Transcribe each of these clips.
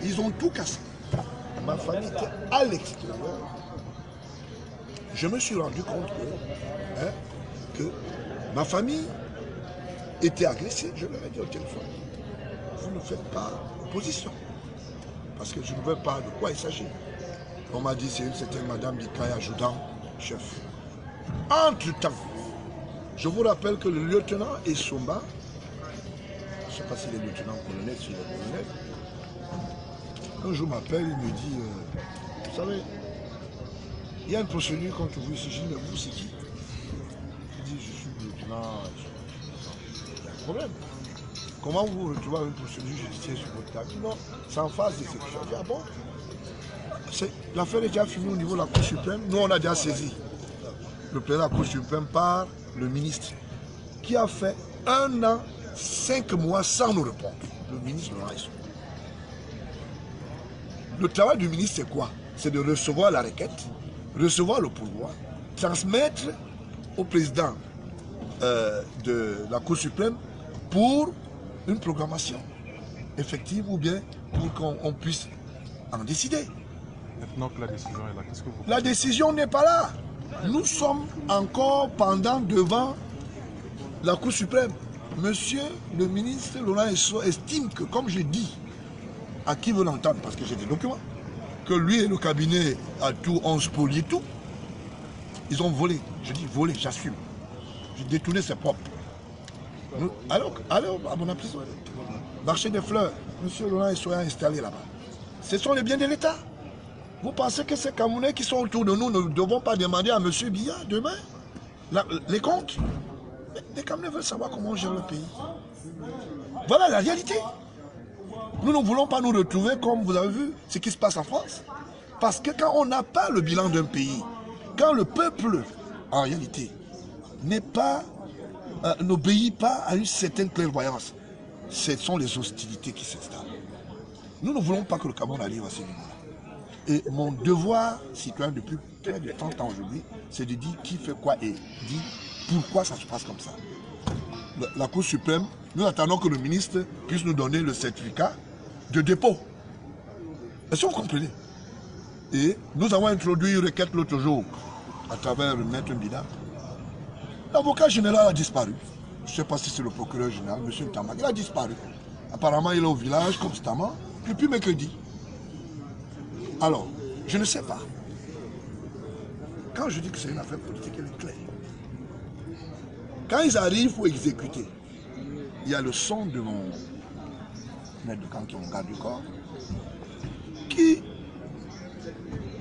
Ils ont tout cassé. Ma famille était à l'extérieur. Je me suis rendu compte que ma famille était agressée. Je leur ai dit au téléphone, vous ne faites pas opposition. Parce que je ne veux pas de quoi il s'agit. On m'a dit, c'est une certaine Madame Bikaya Joudan, chef. Entre-temps, je vous rappelle que le lieutenant Essomba, je ne sais pas s'il est lieutenant-colonel, s'il est colonel, un jour m'appelle, il me dit, vous savez, il y a une procédure contre vous ici. Je dis, mais vous, c'est qui? Je dis, je suis le lieutenant. Il y a un problème. Comment vous retrouvez une procédure judiciaire sur votre table? Non, c'est en phase d'exécution. Je dis, ah bon? L'affaire est déjà finie au niveau de la Cour suprême. Nous, on a déjà saisi le président de la Cour suprême par le ministre, qui a fait 1 an, 5 mois sans nous répondre. Le ministre Laurent Essomba. Le travail du ministre, c'est quoi? C'est de recevoir la requête, recevoir le pourvoi, transmettre au président de la Cour suprême pour une programmation effective ou bien pour qu'on puisse en décider. Maintenant que la décision est là, qu'est-ce que vous... La décision n'est pas là. Nous sommes encore pendant devant la Cour suprême. Monsieur le ministre Laurent Essomba estime que, comme je dis, à qui veut l'entendre, parce que j'ai des documents, que lui et le cabinet à tout, ont spolié tout. Ils ont volé. Je dis volé, j'assume. J'ai détourné ses propres. Alors, à mon prison. Marché des fleurs, monsieur Laurent Essomba installé là-bas. Ce sont les biens de l'État. Vous pensez que ces Camerounais qui sont autour de nous ne devront pas demander à monsieur Biya demain les comptes? Les Camerounais veulent savoir comment on gère le pays. Voilà la réalité. Nous ne voulons pas nous retrouver comme vous avez vu ce qui se passe en France. Parce que quand on n'a pas le bilan d'un pays, quand le peuple, en réalité, n'obéit pas à une certaine clairvoyance, ce sont les hostilités qui s'installent. Nous ne voulons pas que le Cameroun arrive à ce niveau-là. Et mon devoir citoyen depuis près de 30 ans aujourd'hui, c'est de dire qui fait quoi et dire pourquoi ça se passe comme ça. La Cour suprême, nous attendons que le ministre puisse nous donner le certificat de dépôt. Est-ce que vous comprenez? Et nous avons introduit une requête l'autre jour à travers le maître Mbida. L'avocat général a disparu. Je ne sais pas si c'est le procureur général, M. Ntama. Il a disparu. Apparemment, il est au village constamment depuis mercredi. Alors, je ne sais pas. Quand je dis que c'est une affaire politique, elle est claire. Quand ils arrivent pour exécuter, il y a le son de mon maître de camp qui est mon garde du corps, qui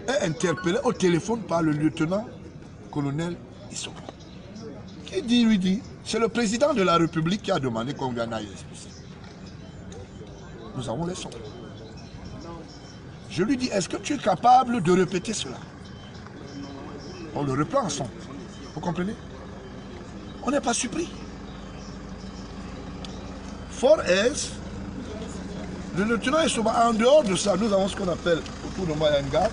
est interpellé au téléphone par le lieutenant-colonel Essomba. Qui lui dit, c'est le président de la République qui a demandé qu'on vienne à expulser. Nous avons les sons. Je lui dis, est-ce que tu es capable de répéter cela? On le reprend en son. Vous comprenez? On n'est pas surpris. Fort est, le lieutenant Essomba, en dehors de ça, nous avons ce qu'on appelle, autour de moi, un gars,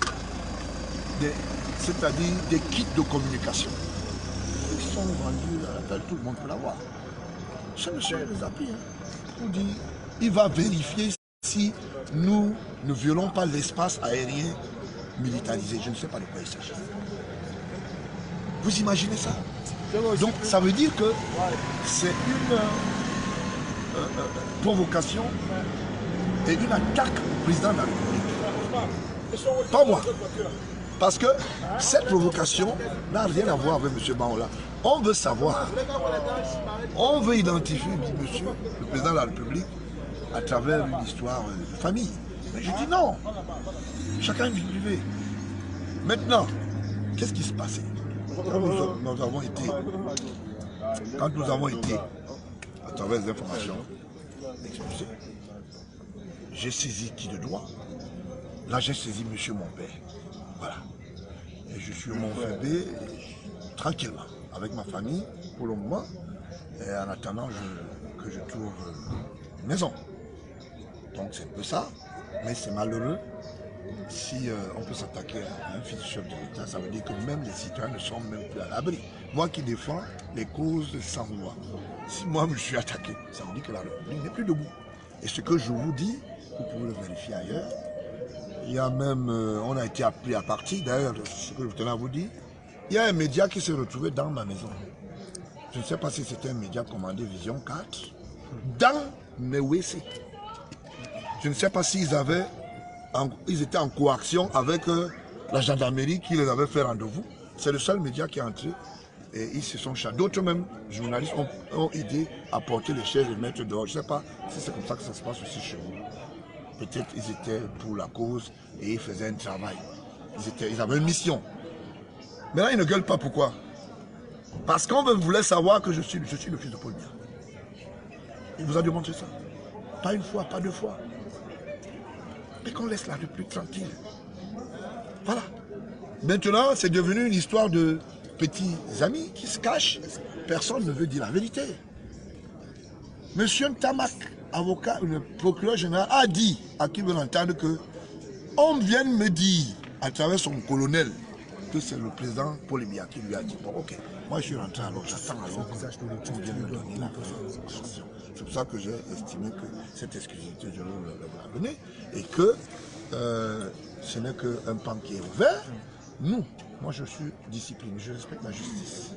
c'est-à-dire des kits de communication. Ils sont vendus à l'appel, tout le monde peut l'avoir. Ce monsieur les a pris. On dit, il va vérifier si nous ne violons pas l'espace aérien militarisé. Je ne sais pas de quoi il s'agit. Vous imaginez ça? Donc ça veut dire que c'est une provocation et une attaque au président de la République. Pas moi. Parce que cette provocation n'a rien à voir avec M. Baola. On veut savoir, on veut identifier monsieur, le président de la République, à travers une histoire de famille. Mais je dis non. Chacun a une vie privée. Maintenant, qu'est-ce qui se passait? Quand nous avons été, à travers les informations expulsés, j'ai saisi qui de droit? Là, j'ai saisi monsieur mon père. Voilà. Et je suis au Mont-Ferbé, tranquillement, avec ma famille, pour le moment. Et en attendant que je trouve une maison. Donc c'est un peu ça, mais c'est malheureux. Si on peut s'attaquer à un fils du chef de l'État, ça veut dire que même les citoyens ne sont même plus à l'abri. Moi qui défends les causes sans loi, si moi je suis attaqué, ça veut dire que la République n'est plus debout. Et ce que je vous dis, vous pouvez le vérifier ailleurs. Il y a même, on a été appelé à partir, d'ailleurs, ce que je tenais à vous dire, il y a un média qui s'est retrouvé dans ma maison. Je ne sais pas si c'était un média commandé Vision 4, dans mes WC. Je ne sais pas s'ils ils étaient en coaction avec la gendarmerie qui les avait fait rendez-vous. C'est le seul média qui est entré et ils se sont chargés. D'autres même journalistes ont aidé à porter les chaises et mettre dehors. Je ne sais pas si c'est comme ça que ça se passe aussi chez vous. Peut-être ils étaient pour la cause et ils faisaient un travail. Ils avaient une mission. Maintenant, ils ne gueulent pas. Pourquoi? Parce qu'on voulait savoir que je suis le fils de Paul Biya. Il vous a démontré ça. Pas une fois, pas deux fois. Mais qu'on laisse la République tranquille. Voilà. Maintenant, c'est devenu une histoire de petits amis qui se cachent. Personne ne veut dire la vérité. Monsieur Ntamak, avocat, le procureur général, a dit à qui veut l'entendre que on vient me dire, à travers son colonel, que c'est le président Paul Biya qui lui a dit, bon ok, moi je suis rentré alors, j'attends alors qu'on vienne me donner la présentation. C'est pour ça que j'ai estimé que cette exclusivité, je vais la donner, et que ce n'est qu'un pan qui est ouvert. Nous, moi je suis discipliné, je respecte la justice.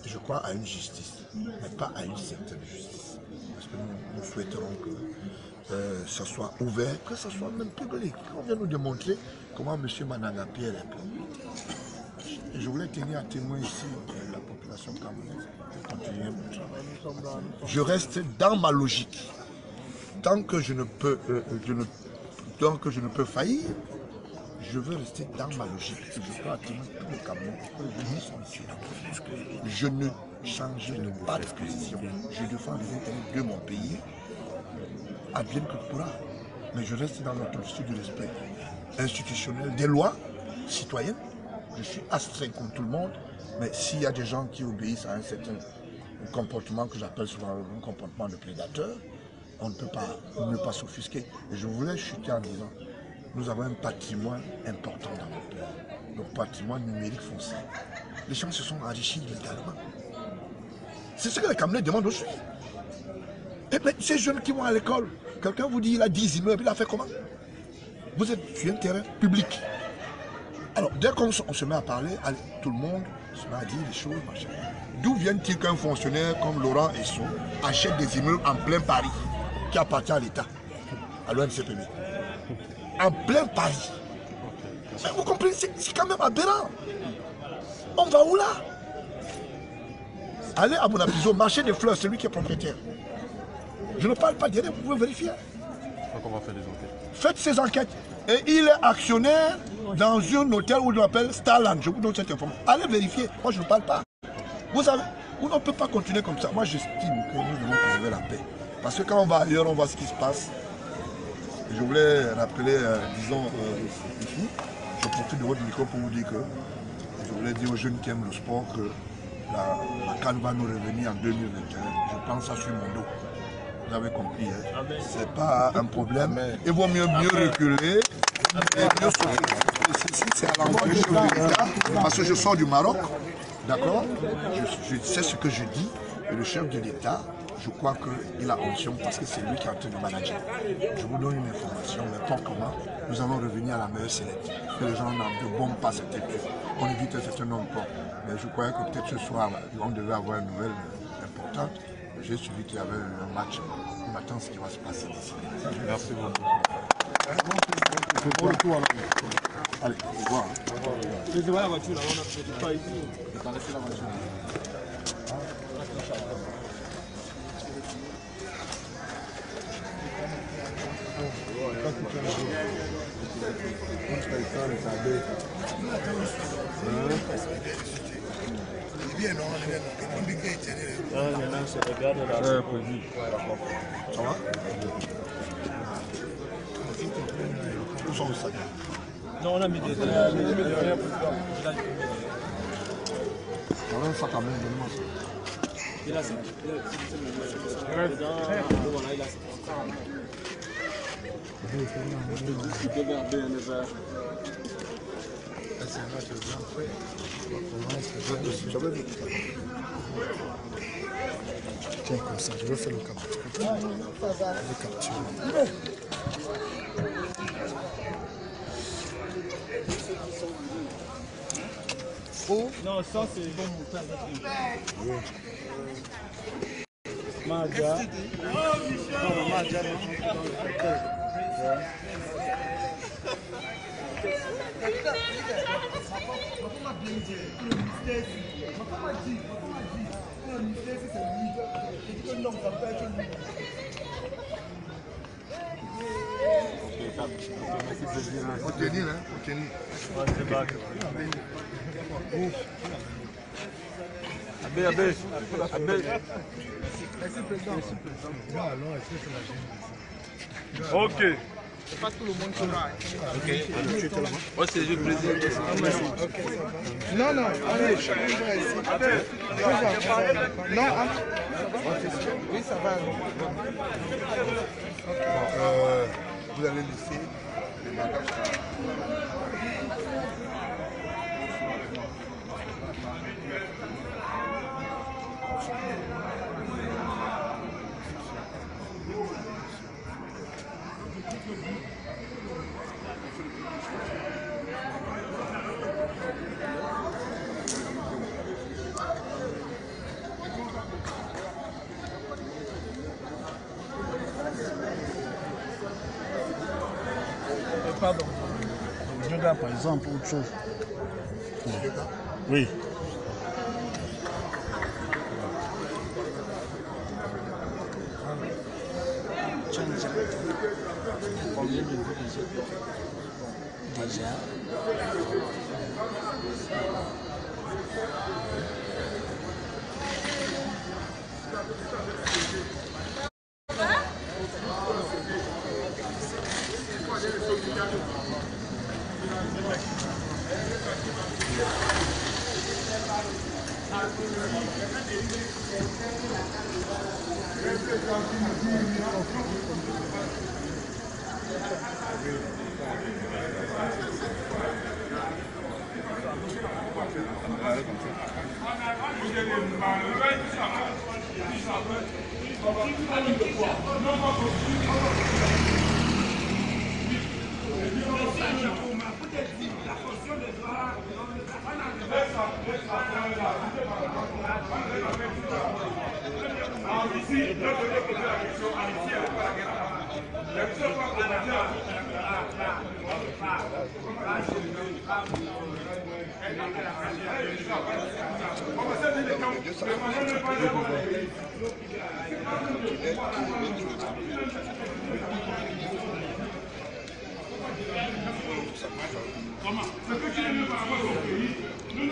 Je crois à une justice, mais pas à une certaine justice. Parce que nous souhaiterons que ça soit ouvert, que ça soit même public. On vient nous démontrer comment M. Mananga Pierre est propriétaire. Et je voulais tenir à témoin ici la population camerounaise de continuer mon travail. Je reste dans ma logique. Tant que je ne peux, tant que je ne peux faillir, je veux rester dans ma logique. Je crois à témoin tous les Camerounais qui sont ici. Je ne changerai pas de position. Je défends les intérêts de mon pays. Advienne que pourra. Mais je reste dans l'autocité du respect institutionnel des lois citoyennes. Je suis astreint comme tout le monde. Mais s'il y a des gens qui obéissent à un certain comportement que j'appelle souvent un comportement de prédateur, on ne peut pas ne pas s'offusquer. Et je voulais chuter en disant, nous avons un patrimoine important dans notre pays. Le patrimoine numérique foncier. Les gens se sont enrichis légalement. C'est ce que les Camerounais demandent aussi. Et mais ces jeunes qui vont à l'école, quelqu'un vous dit il a 10 immeubles, il a fait comment? Vous êtes sur un terrain public. Alors, dès qu'on se met à parler, tout le monde se met à dire des choses, machin. D'où vient-il qu'un fonctionnaire comme Laurent Esso achète des immeubles en plein Paris, qui appartient à l'État, à l'ONCPB? En plein Paris. Mais vous comprenez, c'est quand même aberrant. On va où là? Allez à Bonapiso, marché des fleurs, c'est lui qui est propriétaire. Je ne parle pas d'y aller, vous pouvez vérifier. Donc on va faire des enquêtes. Faites ces enquêtes. Et il est actionnaire dans un hôtel où on l'appelle Starland. Je vous donne cette information. Allez vérifier. Moi, je ne parle pas. Vous savez, on ne peut pas continuer comme ça. Moi, j'estime que nous devons préserver la paix. Parce que quand on va ailleurs, on voit ce qui se passe. Je voulais rappeler, disons, ici, je profite de votre micro pour vous dire que je voulais dire aux jeunes qui aiment le sport que la CAN va nous revenir en 2021. Je pense ça sur mon dos. Vous avez compris, hein? C'est pas un problème. Il vaut mieux reculer et mieux sauter. C'est à l'endroit du chef de l'État, parce que je sors du Maroc, d'accord? Je sais ce que je dis, et le chef de l'État, je crois qu'il a option parce que c'est lui qui est en train de manager. Je vous donne une information, mais pas comment. Nous allons revenir à la meilleure sellette. Que les gens ne bombent pas cette tête. On évite un certain nombre de points. Mais je croyais que peut-être ce soir, on devait avoir une nouvelle importante. J'ai suivi qu'il y avait un match. On attend ce qui va se passer d'ici. Merci beaucoup. Bon retour alors. Allez, au revoir. Je vois la voiture là, on a peut-être pas ici. On va laisser la voiture. Bien, non, se regarde là. ça va? Où sont les sacs? Non, on a mis des rien pour toi. On a un sac à main, donne-moi ça. Il a ça. Voilà, il a ça. Tiens, comme ça, je vais faire le capture. Je vais capturer. Oh. Non, ça c'est bon montage. Maja. Non, Maja, non. Faut tenir, hein, faut tenir. Abbé, Abbé. Abbé. Ok. C'est pas tout le monde qui aura. Ok. Moi, c'est le plaisir. Non, non, allez, chacun va ici. Non, oui, ça va. Vous allez laisser les bagages. Pardon. Yoga, par exemple, autre chose. Oui. Combien de vues déjà? Nous